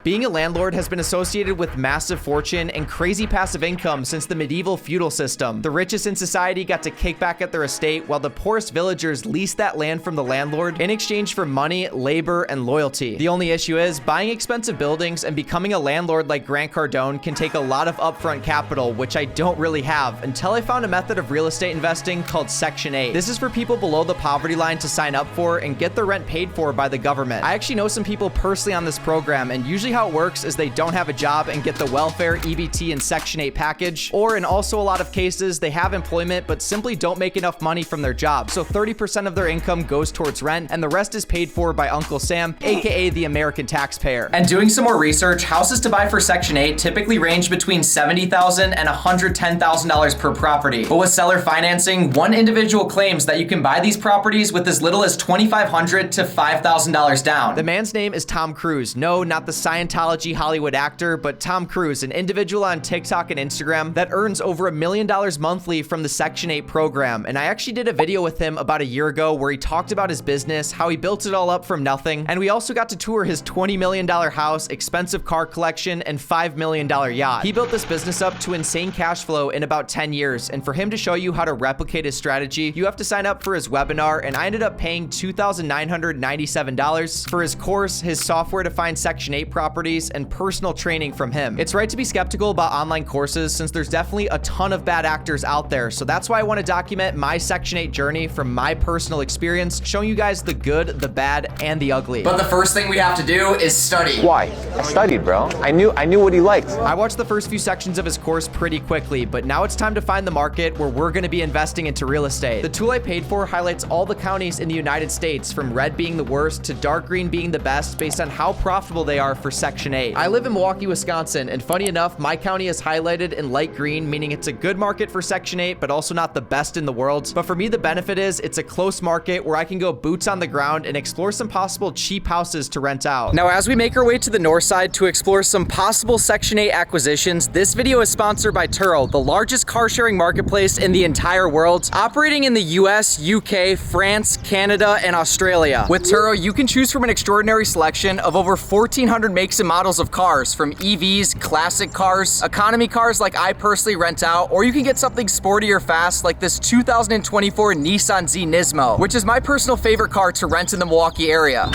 Being a landlord has been associated with massive fortune and crazy passive income since the medieval feudal system. The richest in society got to kick back at their estate, while the poorest villagers leased that land from the landlord in exchange for money, labor, and loyalty. The only issue is, buying expensive buildings and becoming a landlord like Grant Cardone can take a lot of upfront capital, which I don't really have, until I found a method of real estate investing called Section 8. This is for people below the poverty line to sign up for and get their rent paid for by the government. I actually know some people personally on this program, and usually how it works is they don't have a job and get the welfare, EBT, and Section 8 package, or in also a lot of cases, they have employment but simply don't make enough money from their job. So 30% of their income goes towards rent, and the rest is paid for by Uncle Sam, aka the American taxpayer. And doing some more research, houses to buy for Section 8 typically range between $70,000 and $110,000 per property. But with seller financing, one individual claims that you can buy these properties with as little as $2,500 to $5,000 down. The man's name is Tom Cruise. No, not the Scientology Hollywood actor, but Tom Cruise, an individual on TikTok and Instagram that earns over $1 million monthly from the Section 8 program. And I actually did a video with him about a year ago where he talked about his business, how he built it all up from nothing, and we also got to tour his $20 million house, expensive car collection, and $5 million yacht. He built this business up to insane cash flow in about 10 years, and for him to show you how to replicate his strategy, you have to sign up for his webinar, and I ended up paying $2,997 for his course, his software to find Section 8 properties, and personal training from him. It's right to be skeptical about online courses since there's definitely a ton of bad actors out there, so that's why I want to document my Section 8 journey from my personal experience, showing you guys the good, the bad, and the ugly. But the first thing we have to do is study. Why? I studied, bro. I knew what he liked. I watched the first few sections of his course pretty quickly, but now it's time to find the market where we're going to be investing into real estate. The tool I paid for highlights all the counties in the United States, from red being the worst to dark green being the best, based on how profitable they are for Section 8. I live in Milwaukee, Wisconsin, and funny enough, my county is highlighted in light green, meaning it's a good market for Section 8, but also not the best in the world. But for me, the benefit is it's a close market where I can go boots on the ground and explore some possible cheap houses to rent out. Now, as we make our way to the north side to explore some possible Section 8 acquisitions, this video is sponsored by Turo, the largest car sharing marketplace in the entire world, operating in the US, UK, France, Canada, and Australia. With Turo, you can choose from an extraordinary selection of over 1,400 makes and models of cars, from EVs, classic cars, economy cars like I personally rent out, or you can get something sporty or fast like this 2024 Nissan Z Nismo, which is my personal favorite car to rent in the Milwaukee area.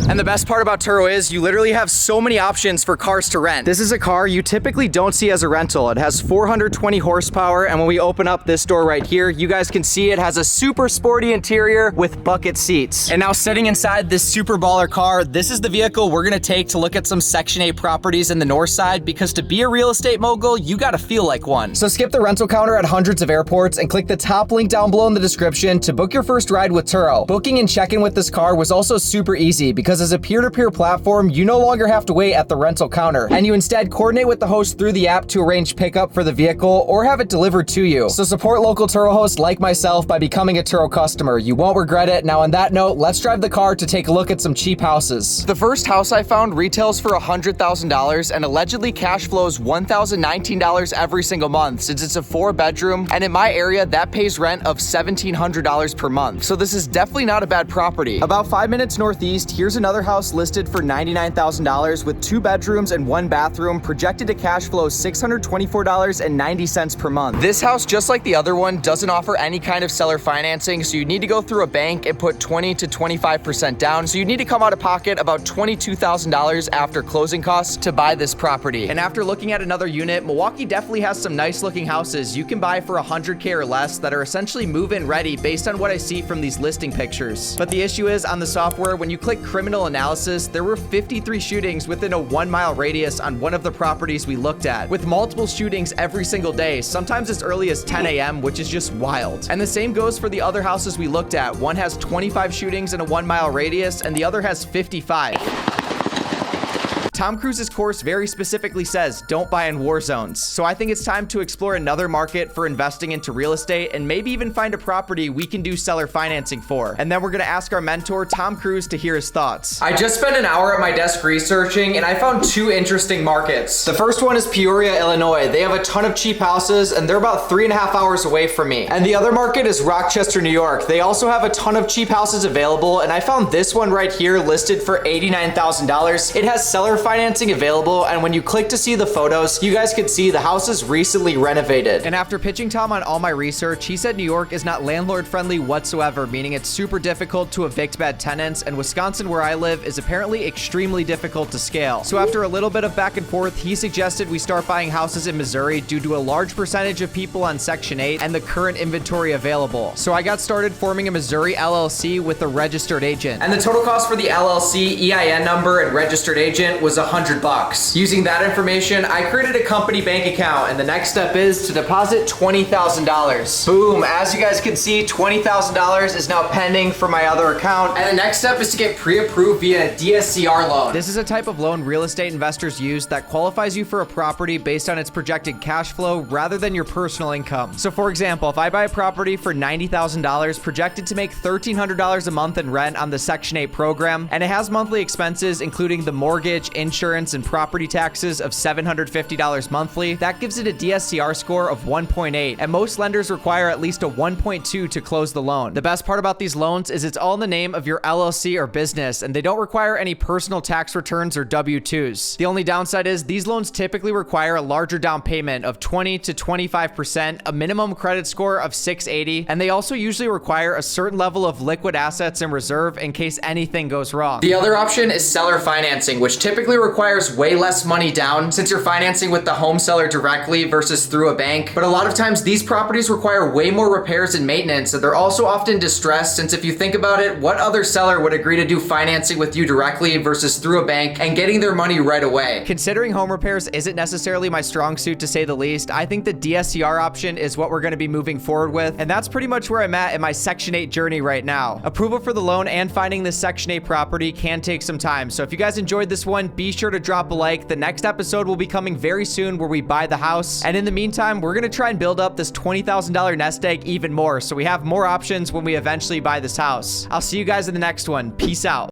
And the best part about Turo is you literally have so many options for cars to rent. This is a car you typically don't see as a rental. It has 420 horsepower, and when we open up this door right here, you guys can see it has a super sporty interior with bucket seats. And now sitting inside this super baller car, this is the vehicle we're gonna take to look at some Section 8 properties in the north side, because to be a real estate mogul, you gotta feel like one. So skip the rental counter at hundreds of airports and click the top link down below in the description to book your first ride with Turo. Booking and check-in with this car was also super easy, because as a peer-to-peer platform, you no longer have to wait at the rental counter, and you instead coordinate with the host through the app to arrange pickup for the vehicle or have it delivered to you. So support local Turo hosts like myself by becoming a Turo customer. You won't regret it. Now on that note, let's drive the car to take a look at some cheap houses. The first house I found retails for $100,000 and allegedly cash flows $1,019 every single month, since it's a 4-bedroom, and in my area that pays rent of $1,700 per month. So this is definitely not a bad property. About 5 minutes northeast, here's another house listed for $99,000 with 2 bedrooms and 1 bathroom, projected to cash flow $624.90 per month. This house, just like the other one, doesn't offer any kind of seller financing, so you need to go through a bank and put 20 to 25% down, so you need to come out of pocket about $22,000 after closing costs to buy this property. And after looking at another unit, Milwaukee definitely has some nice looking houses you can buy for $100K or less that are essentially move-in ready based on what I see from these listing pictures. But the issue is, on the software, when you click criminal analysis, there were 53 shootings within a 1-mile radius on one of the properties we looked at, with multiple shootings every single day, sometimes as early as 10 a.m., which is just wild. And the same goes for the other houses we looked at. One has 25 shootings in a 1-mile radius, and the other has 55. Tom Cruise's course very specifically says don't buy in war zones. So I think it's time to explore another market for investing into real estate and maybe even find a property we can do seller financing for. And then we're gonna ask our mentor, Tom Cruise, to hear his thoughts. I just spent an hour at my desk researching and I found two interesting markets. The first one is Peoria, Illinois. They have a ton of cheap houses and they're about 3.5 hours away from me. And the other market is Rochester, New York. They also have a ton of cheap houses available and I found this one right here listed for $89,000. It has seller financing available, and when you click to see the photos, you guys could see the house is recently renovated. And after pitching Tom on all my research, he said New York is not landlord friendly whatsoever, meaning it's super difficult to evict bad tenants, and Wisconsin, where I live, is apparently extremely difficult to scale. So after a little bit of back and forth, he suggested we start buying houses in Missouri due to a large percentage of people on Section 8 and the current inventory available. So I got started forming a Missouri LLC with a registered agent. And the total cost for the LLC, EIN number, and registered agent was $100. Using that information, I created a company bank account, and the next step is to deposit $20,000. Boom, as you guys can see, $20,000 is now pending for my other account. And the next step is to get pre-approved via a DSCR loan. This is a type of loan real estate investors use that qualifies you for a property based on its projected cash flow rather than your personal income. So for example, if I buy a property for $90,000 projected to make $1,300 a month in rent on the Section 8 program, and it has monthly expenses including the mortgage, insurance, and property taxes of $750 monthly, that gives it a DSCR score of 1.8, and most lenders require at least a 1.2 to close the loan. The best part about these loans is it's all in the name of your LLC or business, and they don't require any personal tax returns or W-2s. The only downside is these loans typically require a larger down payment of 20 to 25%, a minimum credit score of 680, and they also usually require a certain level of liquid assets in reserve in case anything goes wrong. The other option is seller financing, which typically requires way less money down since you're financing with the home seller directly versus through a bank. But a lot of times these properties require way more repairs and maintenance, and they're also often distressed, since if you think about it, what other seller would agree to do financing with you directly versus through a bank and getting their money right away? Considering home repairs isn't necessarily my strong suit to say the least, I think the DSCR option is what we're going to be moving forward with, and that's pretty much where I'm at in my Section 8 journey right now. Approval for the loan and finding this Section 8 property can take some time, so if you guys enjoyed this one, be sure to drop a like. The next episode will be coming very soon where we buy the house, and in the meantime, we're going to try and build up this $20,000 nest egg even more so we have more options when we eventually buy this house. I'll see you guys in the next one. Peace out.